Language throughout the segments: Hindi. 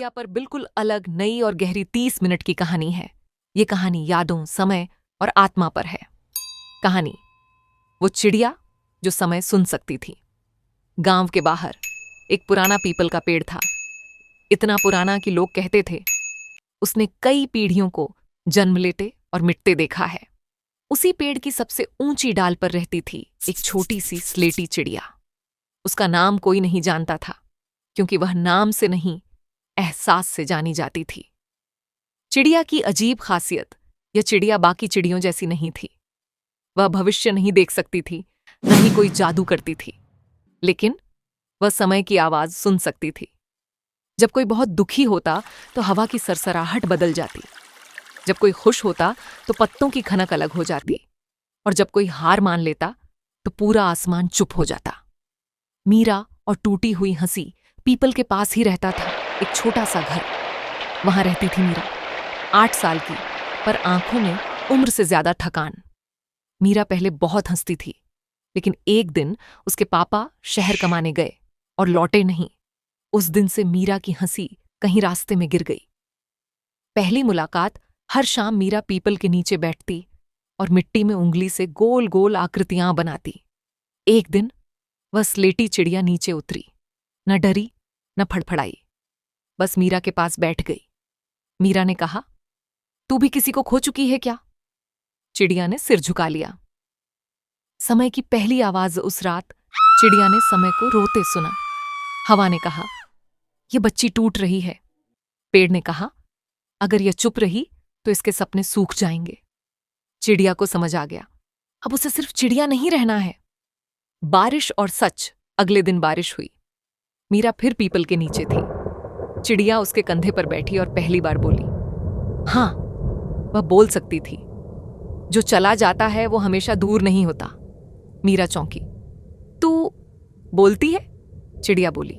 चिड़िया पर बिल्कुल अलग, नई और गहरी 30 मिनट की कहानी है। ये कहानी यादों, समय और आत्मा पर है। कहानी वो चिड़िया जो समय सुन सकती थी। गांव के बाहर एक पुराना पीपल का पेड़ था। इतना पुराना कि लोग कहते थे उसने कई पीढ़ियों को जन्म लेते और मिटते देखा है। उसी पेड़ की सबसे ऊंची डाल पर रहती थी एक छोटी सी स्लेटी चिड़िया। उसका नाम कोई नहीं जानता था, क्योंकि वह नाम से नहीं, एहसास से जानी जाती थी। चिड़िया की अजीब खासियत, यह चिड़िया बाकी चिड़ियों जैसी नहीं थी। वह भविष्य नहीं देख सकती थी, न ही कोई जादू करती थी, लेकिन वह समय की आवाज सुन सकती थी। जब कोई बहुत दुखी होता तो हवा की सरसराहट बदल जाती। जब कोई खुश होता तो पत्तों की खनक अलग हो जाती, और जब कोई हार मान लेता तो पूरा आसमान चुप हो जाता। मीरा और टूटी हुई हंसी पीपल के पास ही रहता था एक छोटा सा घर। वहां रहती थी मीरा, 8 साल की, पर आंखों में उम्र से ज्यादा थकान। मीरा पहले बहुत हंसती थी, लेकिन एक दिन उसके पापा शहर कमाने गए और लौटे नहीं। उस दिन से मीरा की हंसी कहीं रास्ते में गिर गई। पहली मुलाकात, हर शाम मीरा पीपल के नीचे बैठती और मिट्टी में उंगली से गोल गोल आकृतियां बनाती। एक दिन वह स्लेटी चिड़िया नीचे उतरी, न डरी न फड़फड़ाई, बस मीरा के पास बैठ गई। मीरा ने कहा, तू भी किसी को खो चुकी है क्या? चिड़िया ने सिर झुका लिया। समय की पहली आवाज उस रात चिड़िया ने समय को रोते सुना। हवा ने कहा, यह बच्ची टूट रही है। पेड़ ने कहा, अगर यह चुप रही तो इसके सपने सूख जाएंगे। चिड़िया को समझ आ गया, अब उसे सिर्फ चिड़िया नहीं रहना है। बारिश और सच, अगले दिन बारिश हुई। मीरा फिर पीपल के नीचे थी। चिड़िया उसके कंधे पर बैठी और पहली बार बोली। हाँ, वह बोल सकती थी। जो चला जाता है वो हमेशा दूर नहीं होता। मीरा चौंकी। तू बोलती है? चिड़िया बोली।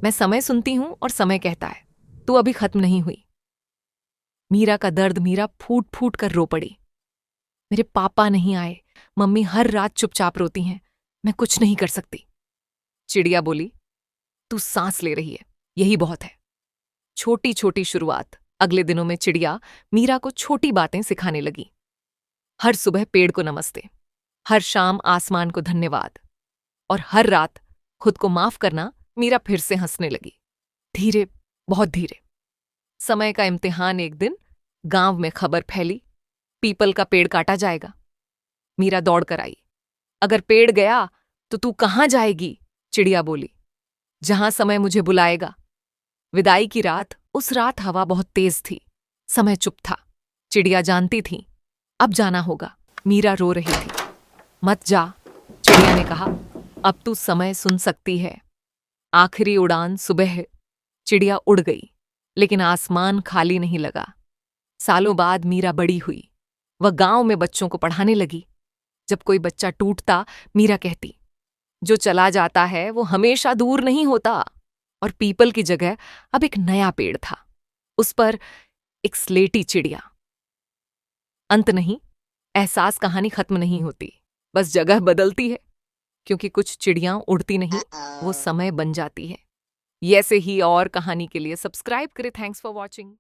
मैं समय सुनती हूं और समय कहता है तू अभी खत्म नहीं हुई। मीरा का दर्द, मीरा फूट फूट कर रो पड़ी। मेरे पापा नहीं आए, मम्मी हर रात चुपचाप रोती हैं, मैं कुछ नहीं कर सकती। चिड़िया बोली, तू सांस ले रही है, यही बहुत है। छोटी छोटी शुरुआत। अगले दिनों में चिड़िया मीरा को छोटी बातें सिखाने लगी। हर सुबह पेड़ को नमस्ते, हर शाम आसमान को धन्यवाद, और हर रात खुद को माफ करना। मीरा फिर से हंसने लगी, धीरे, बहुत धीरे। समय का इम्तिहान। एक दिन गांव में खबर फैली, पीपल का पेड़ काटा जाएगा। मीरा दौड़ कर आई। अगर पेड़ गया तो तू कहां जाएगी? चिड़िया बोली, जहां समय मुझे बुलाएगा। विदाई की रात, उस रात हवा बहुत तेज थी, समय चुप था। चिड़िया जानती थी अब जाना होगा। मीरा रो रही थी। मत जा, चिड़िया ने कहा, अब तू समय सुन सकती है। आखिरी उड़ान सुबह। चिड़िया उड़ गई, लेकिन आसमान खाली नहीं लगा। सालों बाद मीरा बड़ी हुई। वह गांव में बच्चों को पढ़ाने लगी। जब कोई बच्चा टूटता, मीरा कहती, जो चला जाता है वो हमेशा दूर नहीं होता। और पीपल की जगह अब एक नया पेड़ था, उस पर एक स्लेटी चिड़िया। अंत नहीं, एहसास, कहानी खत्म नहीं होती, बस जगह बदलती है, क्योंकि कुछ चिड़ियां उड़ती नहीं, वो समय बन जाती है। ऐसे ही और कहानी के लिए सब्सक्राइब करें। Thanks for watching.